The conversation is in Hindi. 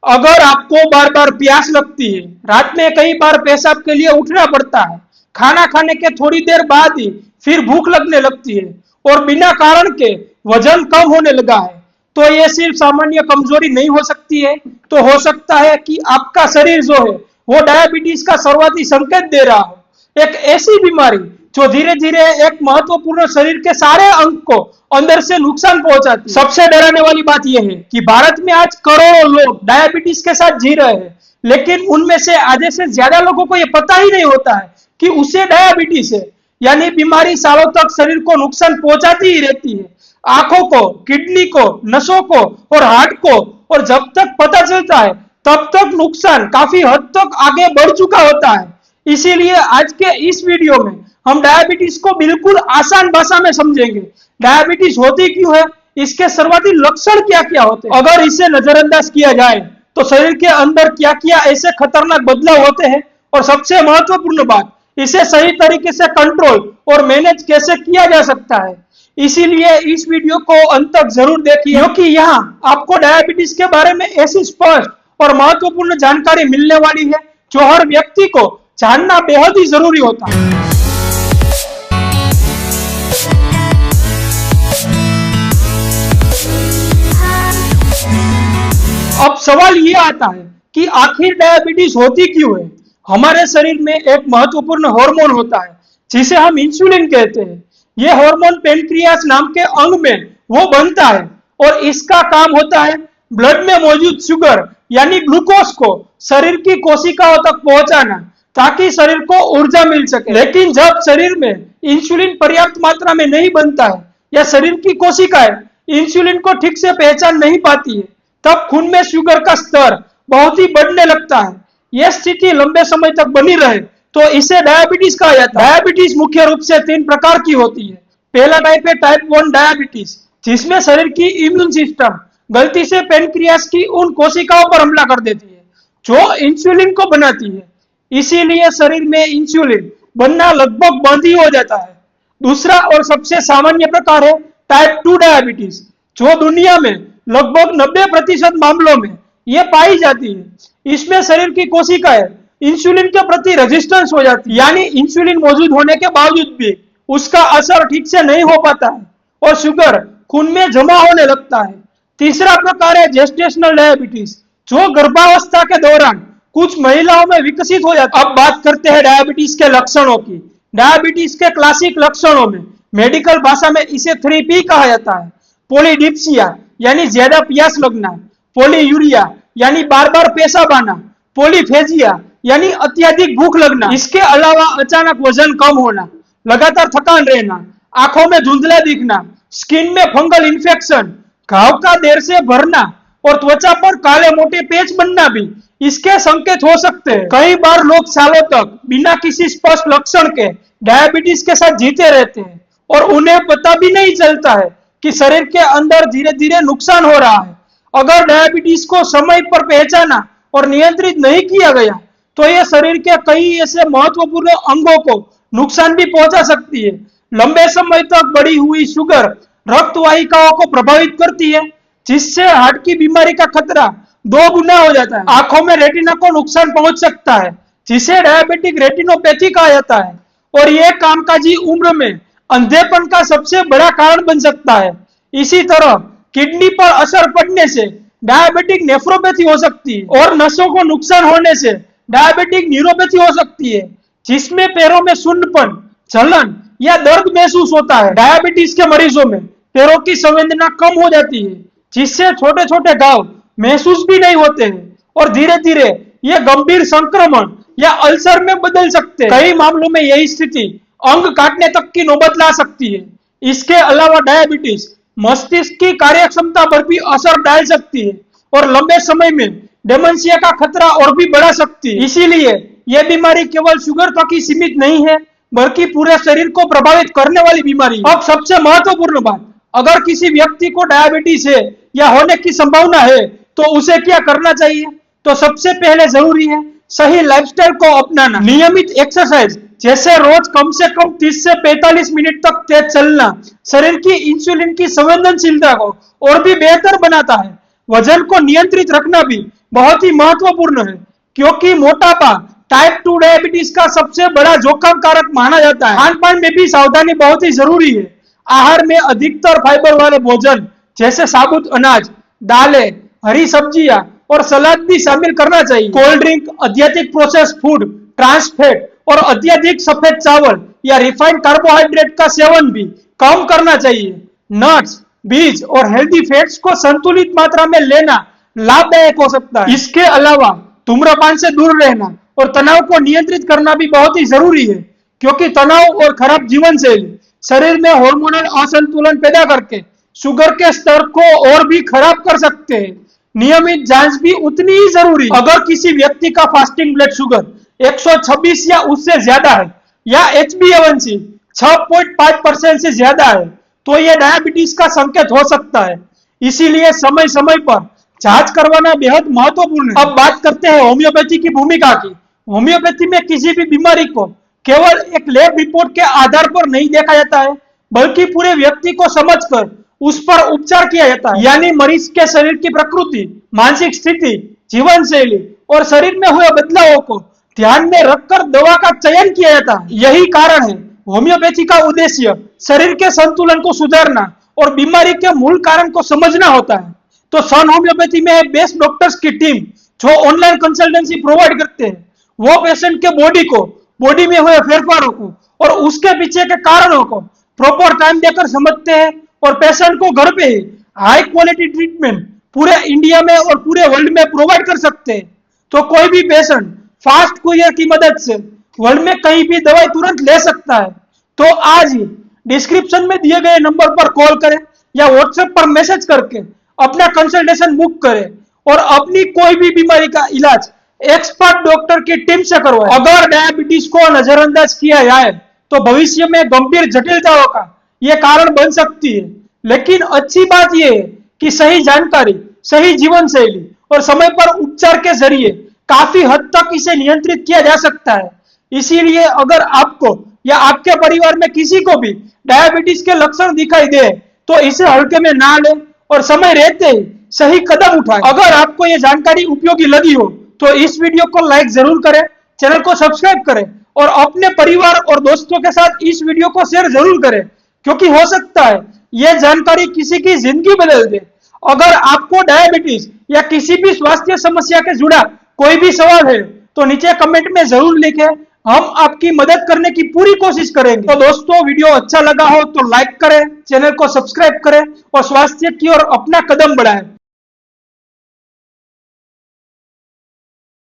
अगर आपको बार बार प्यास लगती है, रात में कई बार पेशाब के लिए उठना पड़ता है, खाना खाने के थोड़ी देर बाद ही फिर भूख लगने लगती है और बिना कारण के वजन कम होने लगा है, तो ये सिर्फ सामान्य कमजोरी नहीं हो सकती है, तो हो सकता है कि आपका शरीर जो है वो डायबिटीज का शुरुआती संकेत दे रहा हो। एक ऐसी बीमारी जो धीरे धीरे एक महत्वपूर्ण शरीर के सारे अंग को अंदर से नुकसान पहुंचाती है। सबसे डराने वाली बात यह है कि भारत में आज करोड़ों लोग डायबिटीज के साथ जी रहे हैं, लेकिन उनमें से आधे से ज्यादा लोगों को यह पता ही नहीं होता है कि उसे डायबिटीज है। यानी बीमारी सालों तक शरीर को नुकसान पहुंचाती ही रहती है, आंखों को, किडनी को, नसों को और हार्ट को, और जब तक पता चलता है तब तक नुकसान काफी हद तक आगे बढ़ चुका होता है। इसीलिए आज के इस वीडियो में हम डायबिटीज को बिल्कुल आसान भाषा में समझेंगे। डायबिटीज होती क्यों है, इसके शुरुआती लक्षण क्या क्या होते हैं, अगर इसे नजरअंदाज किया जाए तो शरीर के अंदर क्या क्या ऐसे खतरनाक बदलाव होते हैं, और सबसे महत्वपूर्ण बात, इसे सही तरीके से कंट्रोल और मैनेज कैसे किया जा सकता है। इसीलिए इस वीडियो को अंत तक जरूर देखिए, क्योंकि यहाँ आपको डायबिटीज के बारे में ऐसी स्पष्ट और महत्वपूर्ण जानकारी मिलने वाली है जो हर व्यक्ति को जानना बेहद ही जरूरी होता है। अब सवाल ये आता है कि आखिर डायबिटीज होती क्यों है। हमारे शरीर में एक महत्वपूर्ण हार्मोन होता है जिसे हम इंसुलिन कहते हैं। यह हार्मोन पेनक्रियास नाम के अंग में वो बनता है और इसका काम होता है ब्लड में मौजूद शुगर यानी ग्लूकोज को शरीर की कोशिकाओं तक पहुंचाना, ताकि शरीर को ऊर्जा मिल सके। लेकिन जब शरीर में इंसुलिन पर्याप्त मात्रा में नहीं बनता है या शरीर की कोशिकाएं इंसुलिन को ठीक से पहचान नहीं पाती है, तब खून में शुगर का स्तर बहुत ही बढ़ने लगता है। यह स्थिति लंबे समय तक बनी रहे तो इसे डायबिटीज कहा जाता है। डायबिटीज मुख्य रूप से 3 प्रकार की होती है। पहला टाइप है टाइप 1 डायबिटीज, जिसमें शरीर की इम्यून सिस्टम गलती से पेनक्रियास की उन कोशिकाओं पर हमला कर देती है जो इंसुलिन को बनाती है। इसीलिए शरीर में इंसुलिन बनना लगभग बंद ही हो जाता है। दूसरा और सबसे सामान्य प्रकार है टाइप 2 डायबिटीज, जो दुनिया में लगभग 90% मामलों में यह पाई जाती है। इसमें शरीर की कोशिकाएं इंसुलिन के प्रति रेजिस्टेंस हो जाती है, यानी इंसुलिन मौजूद होने के बावजूद भी उसका असर ठीक से नहीं हो पाता है और शुगर खून में जमा होने लगता है। तीसरा प्रकार है जेस्टेशनल डायबिटीज, जो गर्भावस्था के दौरान कुछ महिलाओं में विकसित हो जाता है। अब बात करते हैं डायबिटीज के लक्षणों की। डायबिटीज के क्लासिक लक्षणों में मेडिकल भाषा में इसे 3P कहा जाता है। पॉलीडिप्सिया यानी ज्यादा प्यास लगना, पॉलीयूरिया यानी बार बार पेशाब आना, पॉलीफेजिया यानी अत्यधिक भूख लगना। इसके अलावा अचानक वजन कम होना, लगातार थकान रहना, आंखों में धुंधला दिखना, स्किन में फंगल इन्फेक्शन, घाव का देर से भरना और त्वचा पर काले मोटे पैच बनना भी इसके संकेत हो सकते हैं। कई बार लोग सालों तक बिना किसी स्पष्ट लक्षण के डायबिटीज के साथ जीते रहते हैं और उन्हें पता भी नहीं चलता है कि शरीर के अंदर धीरे धीरे नुकसान हो रहा है। अगर डायबिटीज को समय पर पहचाना और नियंत्रित नहीं किया गया तो यह शरीर के कई ऐसे महत्वपूर्ण अंगों को नुकसान भी पहुंचा सकती है। लंबे समय तक बढ़ी हुई शुगर रक्त वाहिकाओं को प्रभावित करती है, जिससे हार्ट की बीमारी का खतरा 2 गुना हो जाता है। आंखों में रेटिना को नुकसान पहुंच सकता है, जिसे डायबिटिक रेटिनोपैथी कहा जाता है, और यह कामकाजी उम्र में अंधेपन का सबसे बड़ा कारण बन सकता है। इसी तरह किडनी पर असर पड़ने से डायबिटिक नेफ्रोपैथी हो सकती है और नसों को नुकसान होने से डायबिटिक न्यूरोपैथी हो सकती है, जिसमें पैरों में सुन्नपन, जलन या दर्द महसूस होता है। डायबिटीज के मरीजों में पैरों की संवेदना कम हो जाती है, जिससे छोटे छोटे घाव महसूस भी नहीं होते हैं और धीरे धीरे ये गंभीर संक्रमण या अल्सर में बदल सकते हैं। कई मामलों में यही स्थिति अंग काटने तक की नौबत ला सकती है। इसके अलावा डायबिटीज मस्तिष्क की कार्यक्षमता पर भी असर डाल सकती है और लंबे समय में डेमेंशिया का खतरा और भी बढ़ा सकती है। इसीलिए यह बीमारी केवल शुगर तक ही सीमित नहीं है, बल्कि पूरे शरीर को प्रभावित करने वाली बीमारी है। अब सबसे महत्वपूर्ण बात, अगर किसी व्यक्ति को डायबिटीज है या होने की संभावना है तो उसे क्या करना चाहिए। तो सबसे पहले जरूरी है सही लाइफस्टाइल को अपनाना। नियमित एक्सरसाइज जैसे रोज कम से कम 30 से 45 मिनट तक तेज चलना शरीर की इंसुलिन की संवेदनशीलता को और भी बेहतर बनाता है। वजन को नियंत्रित रखना भी बहुत ही महत्वपूर्ण है, क्योंकि मोटापा टाइप 2 डायबिटीज का सबसे बड़ा जोखिम कारक माना जाता है। खान पान में भी सावधानी बहुत ही जरूरी है। आहार में अधिकतर फाइबर वाले भोजन जैसे साबुत अनाज, दालें, हरी सब्जियां और सलाद भी शामिल करना चाहिए। कोल्ड ड्रिंक, अत्यधिक प्रोसेस्ड फूड, ट्रांस फैट और अत्यधिक सफेद चावल या रिफाइंड कार्बोहाइड्रेट का सेवन भी कम करना चाहिए। नट्स, बीज और हेल्दी फैट्स को संतुलित मात्रा में लेना लाभदायक हो सकता है। इसके अलावा धूम्रपान से दूर रहना और तनाव को नियंत्रित करना भी बहुत ही जरूरी है, क्योंकि तनाव और खराब जीवन शैली शरीर में हार्मोनल असंतुलन पैदा करके शुगर के स्तर को और भी खराब कर सकते हैं। नियमित जांच भी उतनी ही जरूरी है। अगर किसी व्यक्ति का फास्टिंग ब्लड शुगर 126 या उससे ज्यादा है या HbA1c 6.5% से ज्यादा है, तो यह डायबिटीज का संकेत हो सकता है। इसीलिए समय समय पर जांच करवाना बेहद महत्वपूर्ण है। अब बात करते हैं होम्योपैथी की भूमिका की। होम्योपैथी में किसी भी बीमारी को केवल एक लैब रिपोर्ट के आधार पर नहीं देखा जाता है, बल्कि पूरे व्यक्ति को समझकर उस पर उपचार किया जाता है। यानी मरीज के शरीर की प्रकृति, मानसिक स्थिति, जीवन शैली और शरीर में हुए बदलावों को ध्यान में रखकर दवा का चयन किया जाता है। यही कारण है होम्योपैथी का उद्देश्य शरीर के संतुलन को सुधारना और बीमारी के मूल कारण को समझना होता है। तो सन होम्योपैथी में बेस्ट डॉक्टर्स की टीम जो ऑनलाइन कंसल्टेंसी प्रोवाइड करते हैं, वो पेशेंट के बॉडी में हुए फेरफारों को और उसके पीछे के कारणों को प्रॉपर टाइम देकर समझते हैं और पेशेंट को घर पे ही हाई क्वालिटी ट्रीटमेंट पूरे इंडिया में और पूरे वर्ल्ड में प्रोवाइड कर सकते हैं। तो कोई भी पेशेंट फास्ट कुरियर की मदद से वर्ल्ड में कहीं भी दवाई तुरंत ले सकता है। तो आज ही डिस्क्रिप्शन में दिए गए नंबर पर कॉल करें या व्हाट्सएप पर मैसेज करके अपना कंसल्टेशन बुक करें और अपनी कोई भी बीमारी का इलाज एक्सपर्ट डॉक्टर की टीम से करवाएं। अगर डायबिटीज को नजरअंदाज किया जाए तो भविष्य में गंभीर जटिलताओं का यह कारण बन सकती है। लेकिन अच्छी बात यह है कि सही जानकारी, सही जीवन शैली और समय पर उपचार के जरिए काफी हद तक इसे नियंत्रित किया जा सकता है। इसीलिए अगर आपको या आपके परिवार में किसी को भी डायबिटीज के लक्षण दिखाई दे तो इसे हल्के में ना लें और समय रहते ही सही कदम उठाएं। अगर आपको यह जानकारी उपयोगी लगी हो तो इस वीडियो को लाइक जरूर करें, चैनल को सब्सक्राइब करें और अपने परिवार और दोस्तों के साथ इस वीडियो को शेयर जरूर करें, क्योंकि हो सकता है यह जानकारी किसी की जिंदगी बदल दे। अगर आपको डायबिटीज या किसी भी स्वास्थ्य समस्या के जुड़ा कोई भी सवाल है तो नीचे कमेंट में जरूर लिखें, हम आपकी मदद करने की पूरी कोशिश करेंगे। तो दोस्तों, वीडियो अच्छा लगा हो तो लाइक करें, चैनल को सब्सक्राइब करें और स्वास्थ्य की ओर अपना कदम बढ़ाएं।